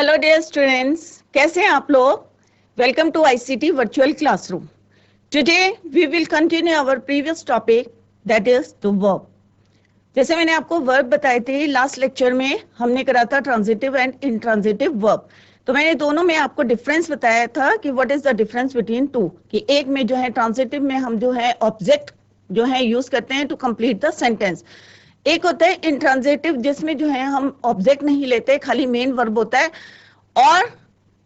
Hello dear students, कैसे हैं आप लोग। Welcome to ICT virtual classroom. Today we will continue our previous topic, that is the verb. जैसे मैंने आपको वर्ब बताए थे लास्ट लेक्चर में, हमने करा था ट्रांजिटिव एंड इंट्रांजिटिव वर्ब। तो मैंने दोनों में आपको डिफरेंस बताया था कि what is the difference between two, कि एक में जो है ट्रांजिटिव में हम जो है ऑब्जेक्ट जो है यूज करते हैं टू कंप्लीट द सेंटेंस। एक होता है इंट्रांजिटिव जिसमें जो है हम ऑब्जेक्ट नहीं लेते, खाली मेन वर्ब होता है। और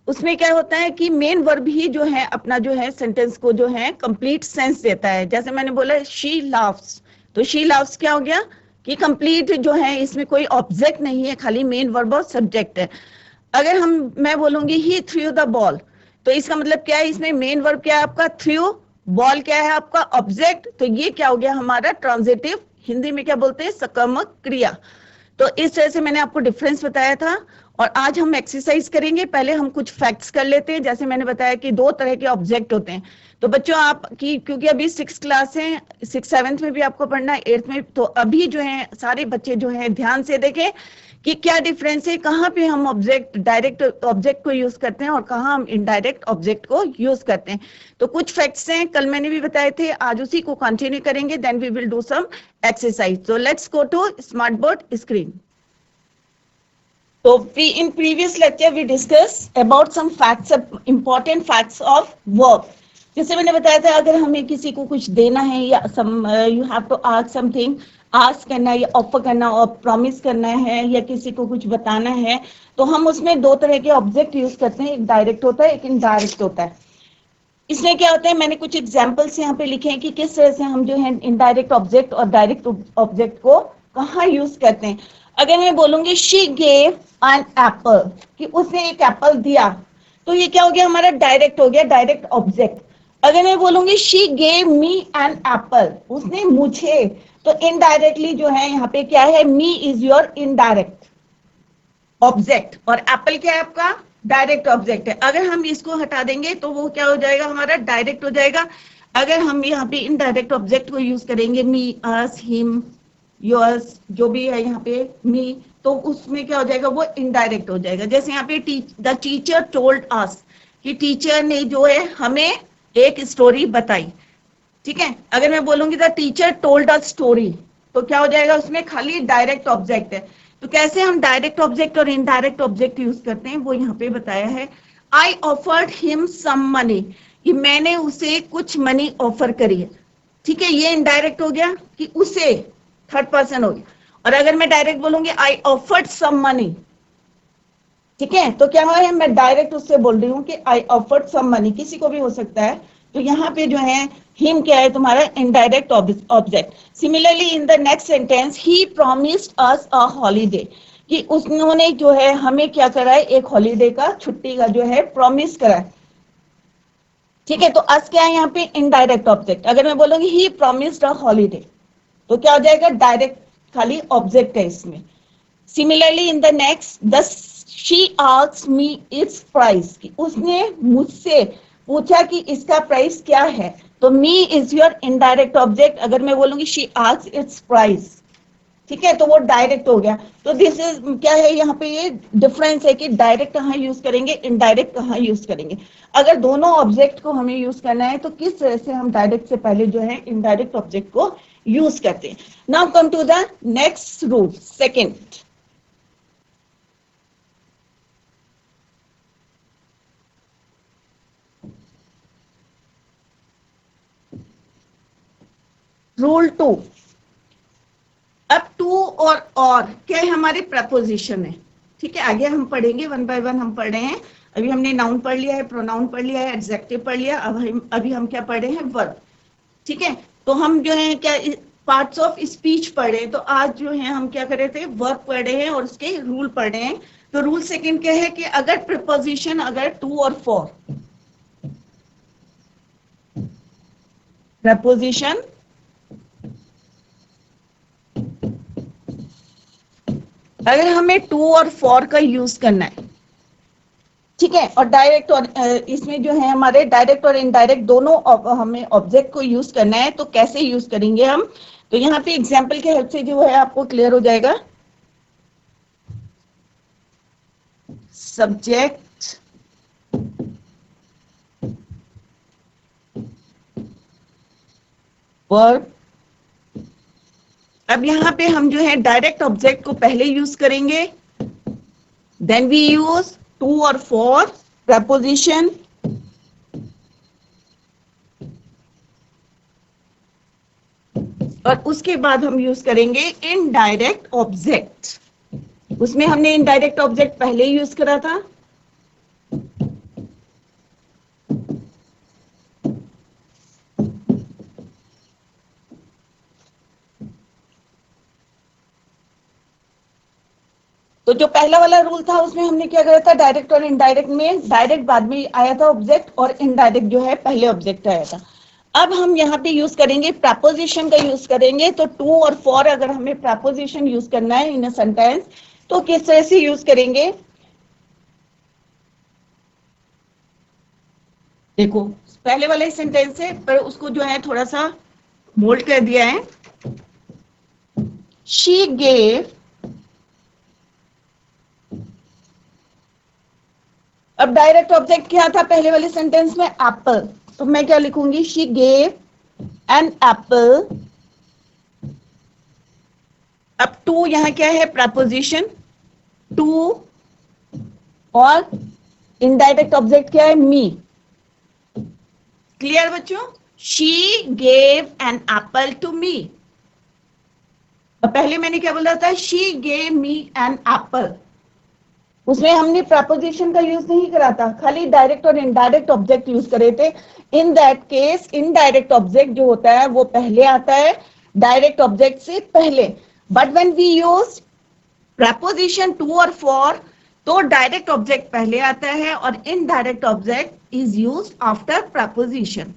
उसमें क्या होता है कि मेन वर्ब ही जो है अपना जो है सेंटेंस को जो है कंप्लीट सेंस देता है। जैसे मैंने बोला शी लाव्स, तो शी लाव्स क्या हो गया कि कंप्लीट जो है इसमें कोई ऑब्जेक्ट नहीं है, खाली मेन वर्ब और सब्जेक्ट है। अगर मैं बोलूंगी ही थ्रू द बॉल, तो इसका मतलब क्या है, इसमें मेन वर्ब क्या है आपका थ्रू, बॉल क्या है आपका ऑब्जेक्ट, तो ये क्या हो गया हमारा ट्रांजिटिव, हिंदी में क्या बोलते हैं सकर्मक क्रिया। तो इस तरह से मैंने आपको डिफरेंस बताया था। और आज हम एक्सरसाइज करेंगे। पहले हम कुछ फैक्ट्स कर लेते हैं। जैसे मैंने बताया कि दो तरह के ऑब्जेक्ट होते हैं। तो बच्चों आप की क्योंकि अभी 6th क्लास है, 6th 7th में भी आपको पढ़ना है, 8th में, तो अभी जो है सारे बच्चे जो है ध्यान से देखें कि क्या डिफरेंस है, कहाँ पे हम ऑब्जेक्ट डायरेक्ट ऑब्जेक्ट को यूज करते हैं और कहाँ हम इनडायरेक्ट ऑब्जेक्ट को यूज करते हैं। तो कुछ फैक्ट्स हैं, कल मैंने भी बताए थे, आज उसी को कंटिन्यू करेंगे, then we will do some exercise. So let's go to smartboard screen. So in previous lecture we discussed about some facts, important facts of verb. जैसे मैंने बताया था अगर हमें किसी को कुछ देना है या you have to ask something, ask करना या ऑफर करना और प्रॉमिस करना है या किसी को कुछ बताना है, तो हम उसमें दो तरह के ऑब्जेक्ट यूज करते हैं, एक डायरेक्ट होता है, एक इनडायरेक्ट होता है। इसमें क्या होता है, मैंने कुछ एग्जाम्पल्स यहाँ पे लिखे हैं कि किस तरह से हम जो है इनडायरेक्ट ऑब्जेक्ट और डायरेक्ट ऑब्जेक्ट को कहाँ यूज करते हैं। अगर मैं बोलूंगी शी गेव एन एप्पल, कि उसने एक एप्पल दिया, तो ये क्या हो गया हमारा डायरेक्ट हो गया, डायरेक्ट ऑब्जेक्ट। अगर मैं बोलूंगी she gave me an apple, उसने मुझे, तो इनडायरेक्टली जो है यहाँ पे क्या है, me is your indirect object और एप्पल क्या है आपका डायरेक्ट ऑब्जेक्ट है। अगर हम इसको हटा देंगे तो वो क्या हो जाएगा हमारा डायरेक्ट हो जाएगा। अगर हम यहाँ पे इनडायरेक्ट ऑब्जेक्ट को यूज करेंगे, मी, अस, हिम, योर्स, जो भी है यहाँ पे मी, तो उसमें क्या हो जाएगा, वो इनडायरेक्ट हो जाएगा। जैसे यहाँ पे द टीचर टोल्ड अस, कि टीचर ने जो है हमें एक स्टोरी बताई। ठीक है, अगर मैं बोलूंगी the teacher told a story, तो क्या हो जाएगा, उसमें खाली डायरेक्ट ऑब्जेक्ट है। तो कैसे हम डायरेक्ट ऑब्जेक्ट और इनडायरेक्ट ऑब्जेक्ट यूज करते हैं वो यहाँ पे बताया है। I offered him some money, कि मैंने उसे कुछ मनी ऑफर करी है। ठीक है, ये इनडायरेक्ट हो गया कि उसे, थर्ड पर्सन हो गया। और अगर मैं डायरेक्ट बोलूंगी आई ऑफर्ड सम मनी, ठीक है, तो क्या है, मैं डायरेक्ट उससे बोल रही हूँ कि आई ऑफर्ड सम मनी, किसी को भी हो सकता है। तो यहाँ पे जो है हिम क्या है तुम्हारा indirect object. Similarly in the next sentence, he promised us a holiday, कि उन्होंने जो है हमें क्या करा है, एक हॉलीडे का, छुट्टी का जो है प्रॉमिस करा है। ठीक है, तो अस क्या है यहाँ पे इनडायरेक्ट ऑब्जेक्ट। अगर मैं बोलूंगी ही प्रॉमिस्ड अ हॉलीडे, तो क्या हो जाएगा, डायरेक्ट खाली ऑब्जेक्ट है इसमें। Similarly in the next, the she asked me it's price, कि उसने मुझसे पूछा कि इसका प्राइस क्या है, तो me is your indirect object. अगर मैं बोलूंगी शी आस्क्ड इट्स प्राइस, ठीक है, तो वो डायरेक्ट हो गया। तो दिस इज क्या है, यहाँ पे ये डिफरेंस है कि डायरेक्ट कहाँ यूज करेंगे, इनडायरेक्ट कहाँ यूज करेंगे। अगर दोनों ऑब्जेक्ट को हमें यूज करना है तो किस तरह से हम डायरेक्ट से पहले जो है इनडायरेक्ट ऑब्जेक्ट को यूज करते हैं। Now come to the next rule, second. Rule 2। अब टू और क्या है, हमारे प्रपोजिशन है। ठीक है, आगे हम पढ़ेंगे वन बाय वन, हम पढ़ रहे हैं। अभी हमने नाउन पढ़ लिया है, प्रोनाउन पढ़ लिया है, एडजेक्टिव पढ़ लिया, अभी हम क्या पढ़ रहे हैं, वर्ब। ठीक है, तो हम जो है क्या पार्ट्स ऑफ स्पीच पढ़ रहे हैं। तो आज जो है हम क्या कर रहे थे, वर्ब पढ़ रहे हैं और उसके रूल पढ़ रहे हैं। तो रूल सेकंड क्या है कि अगर प्रिपोजिशन अगर टू और फोर, प्रपोजिशन अगर हमें टू और फोर का यूज करना है, ठीक है, और डायरेक्ट और इसमें जो है हमारे डायरेक्ट और इनडायरेक्ट दोनों हमें ऑब्जेक्ट को यूज करना है, तो कैसे यूज करेंगे हम। तो यहाँ पे एग्जाम्पल के हेल्प से जो है आपको क्लियर हो जाएगा। Subject verb. अब यहां पे हम जो है डायरेक्ट ऑब्जेक्ट को पहले यूज करेंगे, देन वी यूज टू और फॉर preposition, और उसके बाद हम यूज करेंगे इनडायरेक्ट ऑब्जेक्ट। उसमें हमने इनडायरेक्ट ऑब्जेक्ट पहले यूज करा था। तो जो पहला वाला रूल था उसमें हमने क्या करा था, डायरेक्ट और इनडायरेक्ट में डायरेक्ट बाद में आया था ऑब्जेक्ट, और इनडायरेक्ट जो है पहले ऑब्जेक्ट आया था। अब हम यहाँ पे यूज करेंगे प्रपोजिशन का यूज करेंगे। तो टू और फॉर अगर हमें प्रपोजिशन यूज करना है इन अ सेंटेंस तो किस तरह से यूज करेंगे, देखो पहले वाले सेंटेंस है पर उसको जो है थोड़ा सा मोल्ड कर दिया है। शी गेव, अब डायरेक्ट ऑब्जेक्ट क्या था पहले वाले सेंटेंस में, एप्पल, तो मैं क्या लिखूंगी, शी गेव एन एप्पल। अब टू यहां क्या है, प्रपोजिशन टू, और इनडायरेक्ट ऑब्जेक्ट क्या है, मी। क्लियर बच्चों, she gave an apple to me. पहले मैंने क्या बोला था, she gave me an apple, उसमें हमने प्रपोजिशन का यूज नहीं करा था, खाली डायरेक्ट और इनडायरेक्ट ऑब्जेक्ट यूज करे थे। In that case indirect object जो होता है वो पहले आता है डायरेक्ट ऑब्जेक्ट से पहले। But when we use preposition to और फॉर तो डायरेक्ट ऑब्जेक्ट पहले आता है और indirect object is used after preposition.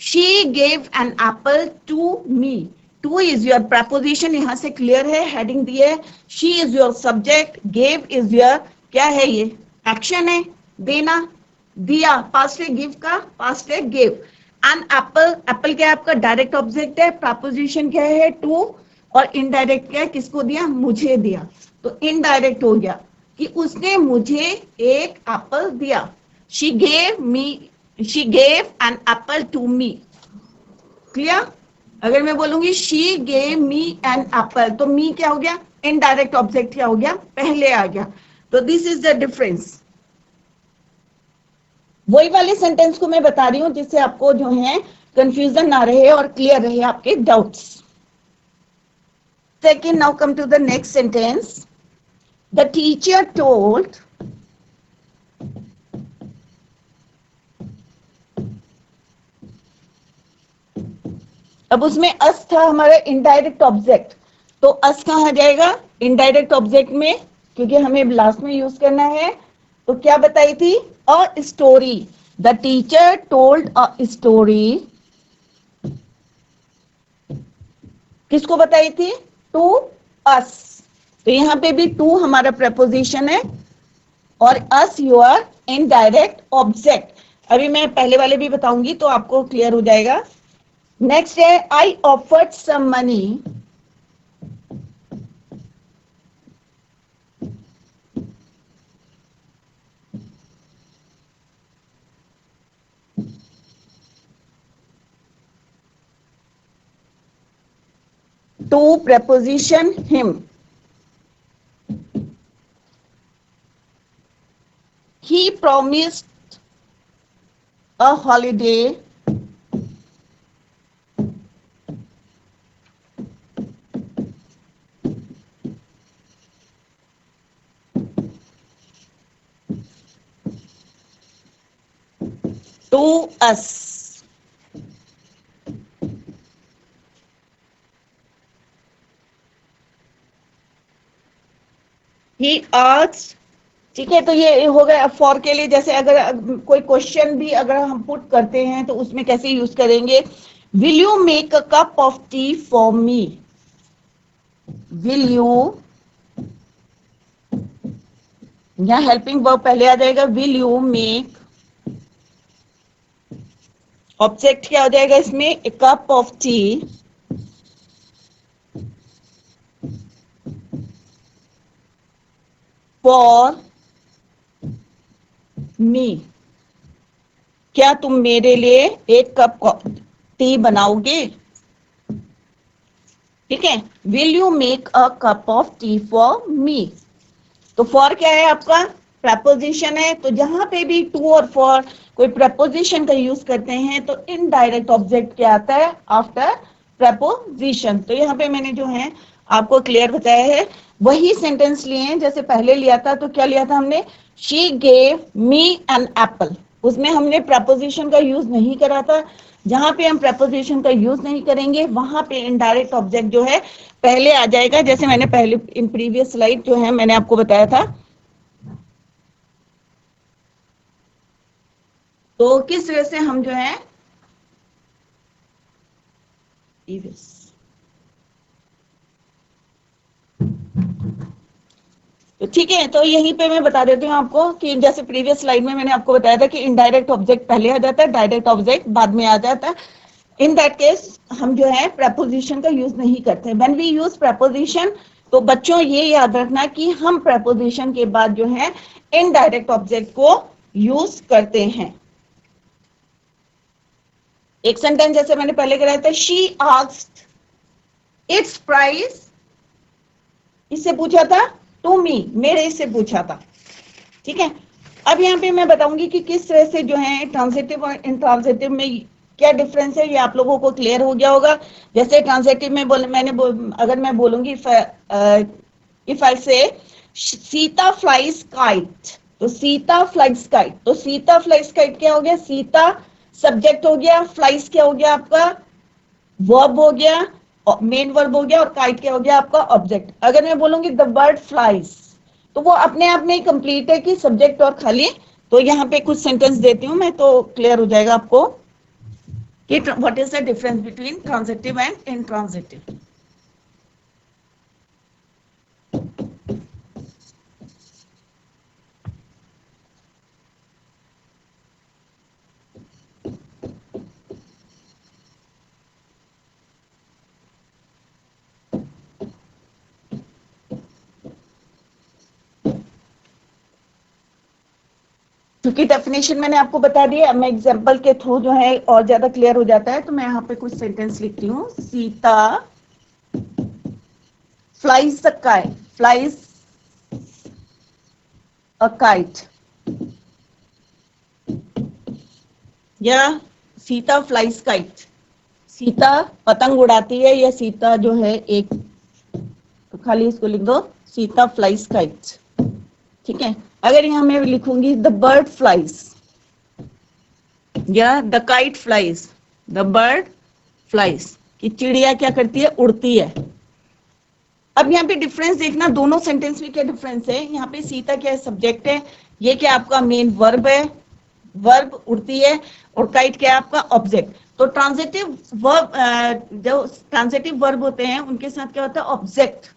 She gave an apple to me, to is your preposition, यहां से क्लियर है, हेडिंग दी है। She is your subject, gave is your, क्या है ये, एक्शन है, देना, दिया, पास्ट है गिव का, पास्ट है गेव। एन एप्पल, एप्पल क्या है आपका डायरेक्ट ऑब्जेक्ट है, प्रपोजिशन क्या है टू, और इनडायरेक्ट क्या है, किसको दिया, मुझे दिया। तो इनडायरेक्ट हो गया कि उसने मुझे एक एप्पल दिया। She gave me, she gave an apple to me. Clear, अगर मैं बोलूंगी she gave me an apple तो मी क्या हो गया, इनडायरेक्ट ऑब्जेक्ट क्या हो गया, पहले आ गया। तो दिस इज द डिफरेंस। वही वाले सेंटेंस को मैं बता रही हूं जिससे आपको जो है कंफ्यूजन ना रहे और क्लियर रहे आपके doubts. Second, now come to the next sentence. The teacher told, अब उसमें अस था हमारा इनडायरेक्ट ऑब्जेक्ट, तो अस कहां जाएगा, इनडायरेक्ट ऑब्जेक्ट में, क्योंकि हमें लास्ट में यूज करना है। तो क्या बताई थी, a story, the teacher told a story, किसको बताई थी, टू अस। तो यहां पे भी टू हमारा प्रपोजिशन है और अस योर इनडायरेक्ट ऑब्जेक्ट। अभी मैं पहले वाले भी बताऊंगी तो आपको क्लियर हो जाएगा। नेक्स्ट है I offered some money, to preposition him, he promised a holiday, to us, he asked। ठीक है, तो ये हो गया फॉर के लिए। जैसे अगर कोई क्वेश्चन भी अगर हम पुट करते हैं तो उसमें कैसे यूज करेंगे, will you make a cup of tea for me, will you, यहाँ हेल्पिंग वर्ब पहले आ जाएगा, विल यू मेक, ऑब्जेक्ट क्या हो जाएगा इसमें, a cup of tea for me, क्या तुम मेरे लिए एक कप टी बनाओगे? ठीक है, will you make a cup of tea for मी। तो फॉर क्या है आपका? प्रपोजिशन है। तो जहां पे भी टू और फॉर कोई प्रपोजिशन का यूज करते हैं तो इनडायरेक्ट ऑब्जेक्ट क्या आता है आफ्टर प्रपोजिशन। तो यहाँ पे मैंने जो है आपको क्लियर बताया है, वही सेंटेंस लिए हैं जैसे पहले लिया था। तो क्या लिया था हमने? She gave me an apple. उसमें हमने प्रपोजिशन का यूज नहीं करा था। जहां पे हम प्रपोजिशन का यूज नहीं करेंगे वहां पे इनडायरेक्ट ऑब्जेक्ट जो है पहले आ जाएगा, जैसे मैंने पहले इन प्रीवियस स्लाइड जो है मैंने आपको बताया था। तो किस तरह से हम जो है तो ठीक है, तो यहीं पे मैं बता देती हूँ आपको कि जैसे प्रीवियस स्लाइड में मैंने आपको बताया था कि इनडायरेक्ट ऑब्जेक्ट पहले आ जाता है, डायरेक्ट ऑब्जेक्ट बाद में आ जाता है। इन दैट केस हम जो है प्रपोजिशन का यूज नहीं करते। व्हेन वी यूज प्रपोजिशन, तो बच्चों ये याद रखना कि हम प्रपोजिशन के बाद जो है इनडायरेक्ट ऑब्जेक्ट को यूज करते हैं। एक सेंटेंस जैसे मैंने पहले कराया था, शी आस्क्ड इट्स प्राइस, इससे पूछा था टू मी, मेरे से पूछा था। ठीक है, अब यहाँ पे मैं बताऊंगी कि किस तरह से जो है ट्रांजिटिव और इंट्रांजिटिव में क्या डिफरेंस है, ये आप लोगों को क्लियर हो गया होगा। जैसे ट्रांजिटिव में अगर मैं बोलूंगी इफ आई से सीता फ्लाइज काइट, तो सीता फ्लाइज काइट, तो सीता फ्लाइज काइट क्या हो गया? सीता सब्जेक्ट हो गया, फ्लाइज क्या हो गया आपका? वर्ब हो गया, मेन वर्ब हो गया, और काइट क्या हो गया आपका? ऑब्जेक्ट। अगर मैं बोलूंगी द बर्ड फ्लाइज, तो वो अपने आप में कंप्लीट है कि सब्जेक्ट और खाली। तो यहाँ पे कुछ सेंटेंस देती हूँ मैं, तो क्लियर हो जाएगा आपको कि what is the difference between transitive and intransitive. क्योंकि डेफिनेशन मैंने आपको बता दिया, मैं एग्जांपल के थ्रू जो है और ज्यादा क्लियर हो जाता है। तो मैं यहाँ पे कुछ सेंटेंस लिखती हूँ। Sita flies the kite, flies a kite, या सीता फ्लाइज काइट, सीता पतंग उड़ाती है, या सीता जो है एक, तो खाली इसको लिख दो सीता फ्लाइज काइट। ठीक है, अगर यहां मैं लिखूंगी द बर्ड फ्लाइज, या the kite flies, the bird flies, कि चिड़िया क्या करती है? उड़ती है। अब यहाँ पे डिफरेंस देखना, दोनों सेंटेंस में क्या डिफरेंस है। यहाँ पे सीता क्या है? सब्जेक्ट है। ये क्या आपका? मेन वर्ब है, वर्ब उड़ती है। और काइट क्या है आपका? ऑब्जेक्ट। तो ट्रांजिटिव वर्ब, जो ट्रांजिटिव वर्ब होते हैं उनके साथ क्या होता है? ऑब्जेक्ट।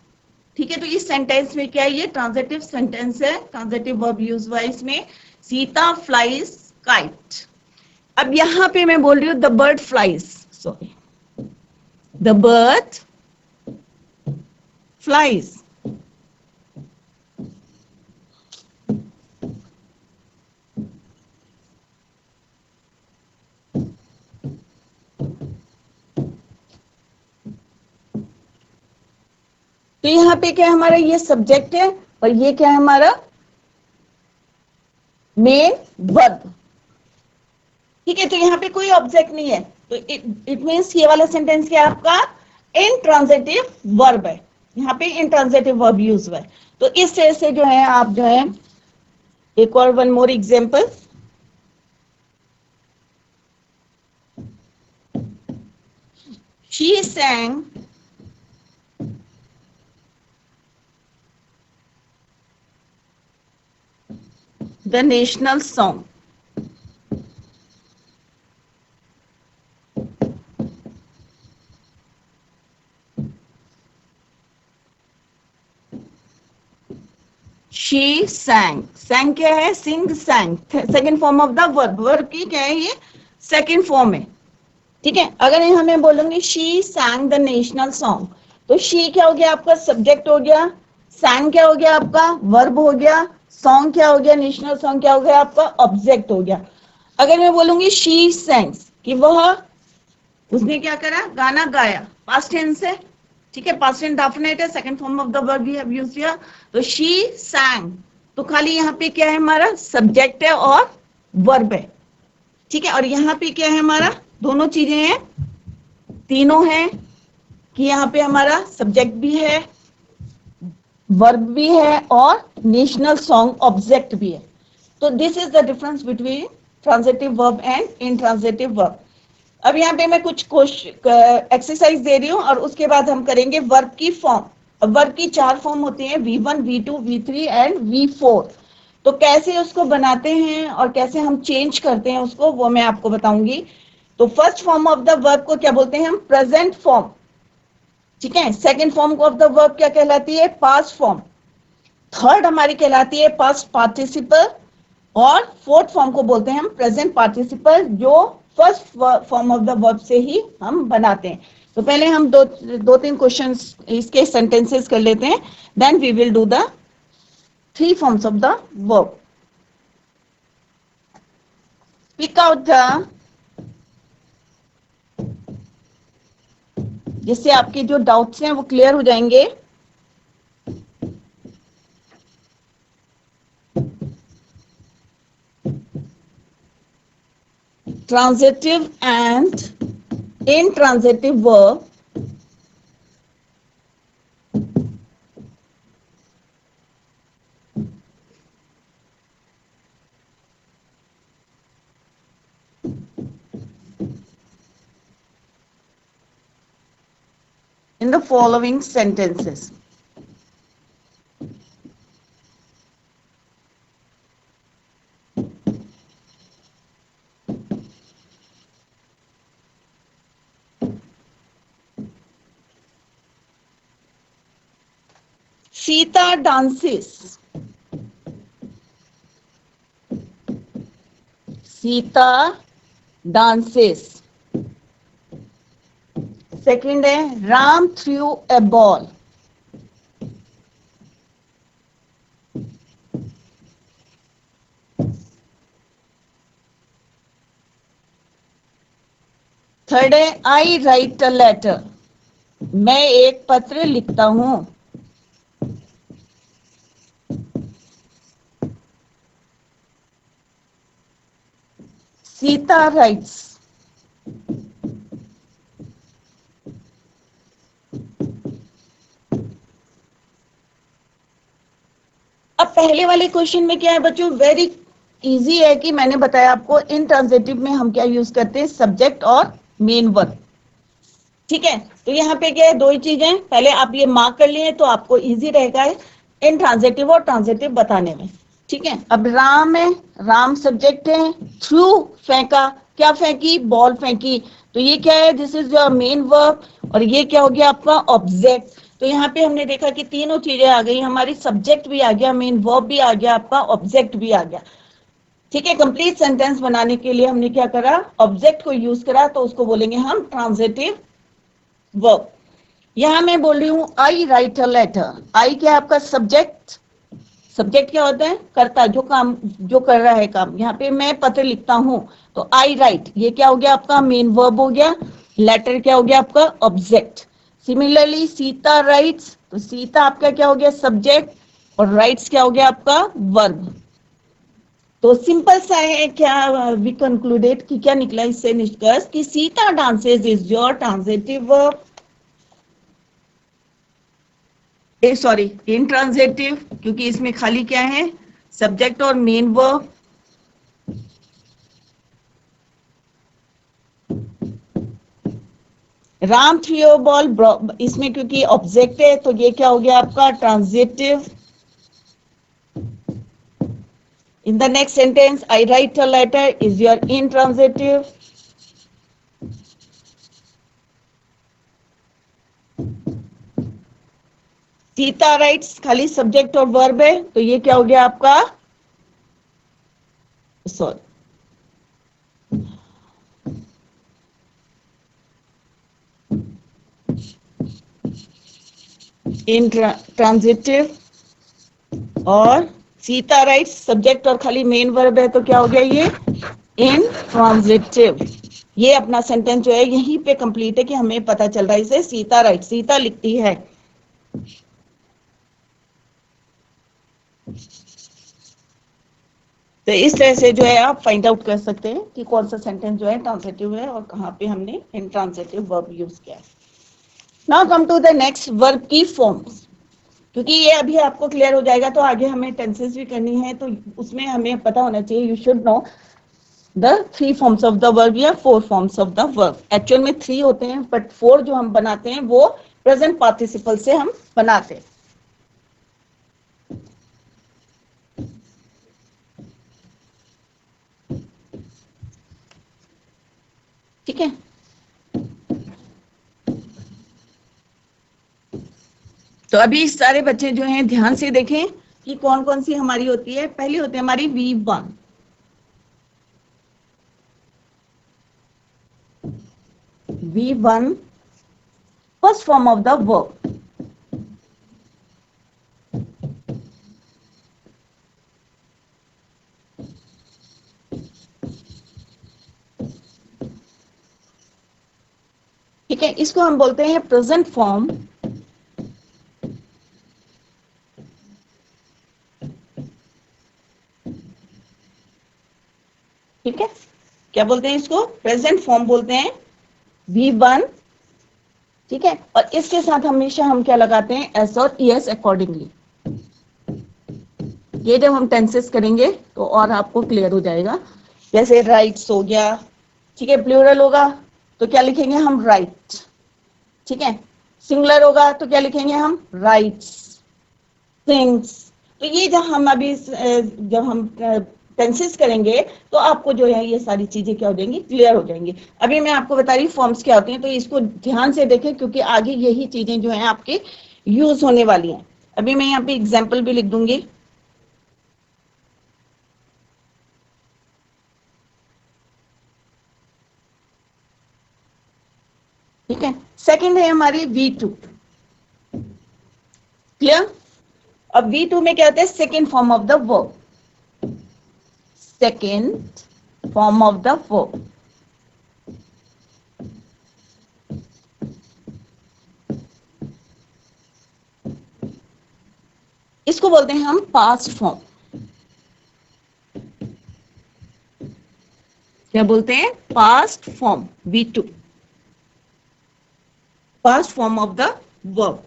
ठीक है, तो इस सेंटेंस में क्या है? ये ट्रांजिटिव सेंटेंस है, ट्रांजिटिव वर्ब यूज हुआ इसमें, सीता फ्लाइज काइट। अब यहां पे मैं बोल रही हूं the bird flies, sorry, the bird flies. तो यहाँ पे क्या है हमारा? ये सब्जेक्ट है, और ये क्या है हमारा? Main verb. ठीक है, तो यहाँ पे कोई ऑब्जेक्ट नहीं है, तो इट मीन्स ये वाला सेंटेंस क्या है आपका? इंट्रांजिटिव वर्ब है। यहाँ पे इंट्रांजिटिव वर्ब यूज हुआ है। तो इस तरह से जो है आप जो है, एक और one more example, she sang the national song. She sang. Sang क्या है? Sing, sang. Second form of the verb. Verb की क्या है? ये सेकेंड फॉर्म है। ठीक है, अगर यहाँ मैं बोलूंगी she sang the national song, तो शी क्या हो गया आपका? सब्जेक्ट हो गया। sang क्या हो गया आपका? वर्ब हो गया। सॉन्ग क्या हो गया, नेशनल सॉन्ग क्या हो गया आपका, ऑब्जेक्ट हो गया। अगर मैं बोलूंगी शी सेंग्स कि वह, उसने क्या करा, गाना गाया, पास्ट टेंस है, ठीक है, पास्ट टेंस डेफिनेट है, second form of the verb we have used here. तो शी sang, तो खाली यहाँ पे क्या है हमारा, सब्जेक्ट है और वर्ब है, ठीक है। और यहाँ पे क्या है हमारा, दोनों चीजें हैं, तीनों हैं, कि यहाँ पे हमारा सब्जेक्ट भी है, वर्ब भी है और नेशनल सॉन्ग ऑब्जेक्ट भी है। तो this is the difference between transitive verb and intransitive verb. अब यहाँ पे मैं कुछ एक्सरसाइज दे रही हूँ और उसके बाद हम करेंगे वर्ब की फॉर्म। वर्ब की 4 फॉर्म होती हैं, V1, V2, V3 and V4। तो कैसे उसको बनाते हैं और कैसे हम चेंज करते हैं उसको, वो मैं आपको बताऊंगी। तो first form of the verb को क्या बोलते हैं हम, प्रेजेंट फॉर्म, ठीक है। Second form of the verb क्या कहलाती है, पास्ट फॉर्म। थर्ड हमारी कहलाती है पास्ट पार्टिसिपल, और फोर्थ फॉर्म को बोलते हैं हम प्रेजेंट पार्टिसिपल, जो first form of the verb से ही हम बनाते हैं। तो पहले हम दो तीन क्वेश्चंस इसके सेंटेंसेस कर लेते हैं, then we will do the 3 forms of the verb. Pick out the, जिससे आपके जो डाउट्स हैं वो क्लियर हो जाएंगे। Transitive and intransitive verb in the following sentences. Sita dances. Sita dances. Second है Ram threw a ball. Third है I write a letter. मैं एक पत्र लिखता हूं। सीता writes. अब पहले वाले क्वेश्चन में क्या है बच्चों, वेरी इजी है कि मैंने बताया आपको, इन ट्रांजिटिव में हम क्या यूज करते हैं, सब्जेक्ट और मेन वर्ब, ठीक है। तो यहाँ पे क्या है, दो ही चीजें, पहले आप ये मार्क कर लिए तो आपको इजी रहेगा इन ट्रांजिटिव और ट्रांजिटिव बताने में, ठीक है। अब राम है, राम सब्जेक्ट है, थ्रू फेंका, क्या फेंकी, बॉल फेंकी, तो ये क्या है, this is your main verb, और ये क्या हो गया आपका ऑब्जेक्ट। तो यहाँ पे हमने देखा कि तीनों चीजें आ गई हमारी, सब्जेक्ट भी आ गया, मेन वर्ब भी आ गया आपका, ऑब्जेक्ट भी आ गया, ठीक है। कंप्लीट सेंटेंस बनाने के लिए हमने क्या करा, ऑब्जेक्ट को यूज करा, तो उसको बोलेंगे हम ट्रांजिटिव वर्ब। यहां मैं बोल रही हूं आई राइट अ लेटर, आई क्या है आपका सब्जेक्ट, सब्जेक्ट क्या होता है, करता, जो काम, जो कर रहा है काम। यहाँ पे मैं पत्र लिखता हूं, तो आई राइट, ये क्या हो गया आपका मेन वर्ब हो गया, लेटर क्या हो गया आपका ऑब्जेक्ट। सिमिलरली सीता राइट्स, तो सीता आपका क्या हो गया सब्जेक्ट, और राइट्स क्या हो गया आपका वर्ब। तो सिंपल सा है, क्या वी कंक्लूडेड कि क्या निकला इससे निष्कर्ष, कि Sita dances is your transitive verb, sorry intransitive, क्योंकि इसमें खाली क्या है, सब्जेक्ट और main verb. Ram throw ball, इसमें क्योंकि ऑब्जेक्ट है तो ये क्या हो गया आपका transitive. In the next sentence I write a letter is your intransitive. Sita writes खाली सब्जेक्ट और वर्ब है, तो ये क्या हो गया आपका, सॉरी इंट्रांजिटिव और सीता राइट्स, सब्जेक्ट और खाली मेन वर्ब है तो क्या हो गया ये इंट्रांजिटिव। ये अपना सेंटेंस जो है यहीं पे कंप्लीट है कि हमें पता चल रहा है इसे सीता राइट, सीता लिखती है। तो इस तरह से जो है आप फाइंड आउट कर सकते हैं कि कौन सा सेंटेंस जो है ट्रांजिटिव है और कहाँ पे हमने इंट्रांजिटिव वर्ब यूज किया है। Now come to the next, verb की फॉर्म्स। क्योंकि ये अभी आपको क्लियर हो जाएगा तो आगे हमें टेंसेस भी करनी है, तो उसमें हमें पता होना चाहिए, you should know the 3 forms of the verb या 4 forms of the verb. Actual में 3 होते हैं बट 4 जो हम बनाते हैं वो प्रेजेंट पार्टिसिपल से हम बनाते हैं। ठीक है, तो अभी सारे बच्चे जो हैं ध्यान से देखें कि कौन कौन सी हमारी होती है। पहली होती है हमारी V1। V1 first form of the verb. ठीक है, इसको हम बोलते हैं प्रेजेंट फॉर्म। ठीक है, क्या बोलते हैं इसको, प्रेजेंट फॉर्म बोलते हैं V1। ठीक है, और इसके साथ हमेशा हम क्या लगाते हैं, एस और ईएस अकॉर्डिंगली। ये जब हम टेंसेस करेंगे तो और आपको क्लियर हो जाएगा। जैसे राइट्स हो गया, ठीक है, प्लूरल होगा तो क्या लिखेंगे हम, राइट। ठीक है, सिंगुलर होगा तो क्या लिखेंगे हम, राइट्स, थिंग्स। तो ये जब हम अभी जब हम टेंसेस करेंगे तो आपको जो है ये सारी चीजें क्या हो जाएंगी, क्लियर हो जाएंगी। अभी मैं आपको बता रही फॉर्म्स क्या होती हैं, तो इसको ध्यान से देखें क्योंकि आगे यही चीजें जो है आपके यूज होने वाली हैं। अभी मैं यहाँ पे एग्जाम्पल भी लिख दूंगी। ठीक है, सेकंड है हमारी V2। क्लियर। अब V2 में क्या होता है, second form of the verb. Second form of the verb. इसको बोलते हैं हम पास्ट फॉर्म। क्या बोलते हैं, past form, V2, past form of the verb.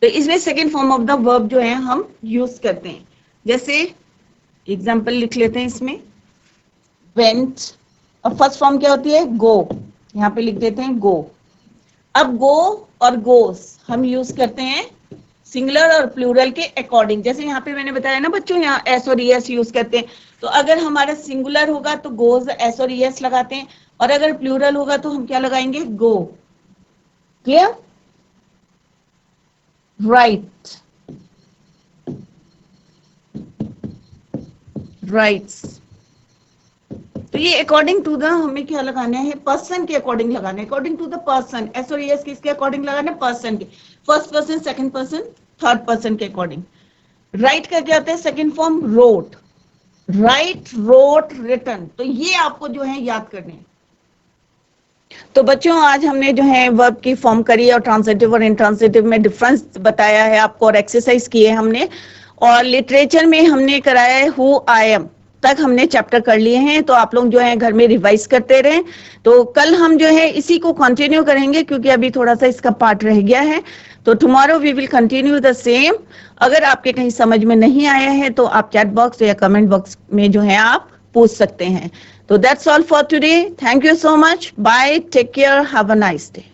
तो इसमें second form of the verb जो है हम यूज करते हैं। जैसे एग्जांपल लिख लेते हैं इसमें, वेंट। अब फर्स्ट फॉर्म क्या होती है, गो। यहाँ पे लिख देते हैं गो। अब गो और गोस हम यूज करते हैं सिंगुलर और प्लूरल के अकॉर्डिंग। जैसे यहाँ पे मैंने बताया ना बच्चों, यहाँ एस और ईएस यूज करते हैं। तो अगर हमारा सिंगुलर होगा तो गोज एस और ईएस लगाते हैं, और अगर प्लूरल होगा तो हम क्या लगाएंगे, गो। क्लियर। Right, rights. तो ये अकॉर्डिंग टू द हमें क्या लगाना है, पर्सन के अकॉर्डिंग लगाना है, according to the person. S और एस किसके अकॉर्डिंग लगाना है, पर्सन के, first person, second person, third person के अकॉर्डिंग। राइट का क्या होता है, second form, wrote. Write, wrote, written. तो ये आपको जो है याद करने हैं। तो बच्चों आज हमने जो है वर्ब की फॉर्म करी और ट्रांजिटिव और इंट्रांजिटिव में डिफरेंस बताया है आपको, और एक्सरसाइज किए हमने, और लिटरेचर में हमने कराया है हु आई एम तक हमने चैप्टर कर लिए हैं। तो आप लोग जो है घर में रिवाइज करते रहें। तो कल हम जो है इसी को कंटिन्यू करेंगे क्योंकि अभी थोड़ा सा इसका पार्ट रह गया है। तो tomorrow we will continue the same. अगर आपके कहीं समझ में नहीं आया है तो आप चैट बॉक्स या कमेंट बॉक्स में जो है आप पूछ सकते हैं। So that's all for today. Thank you so much. Bye. Take care. Have a nice day.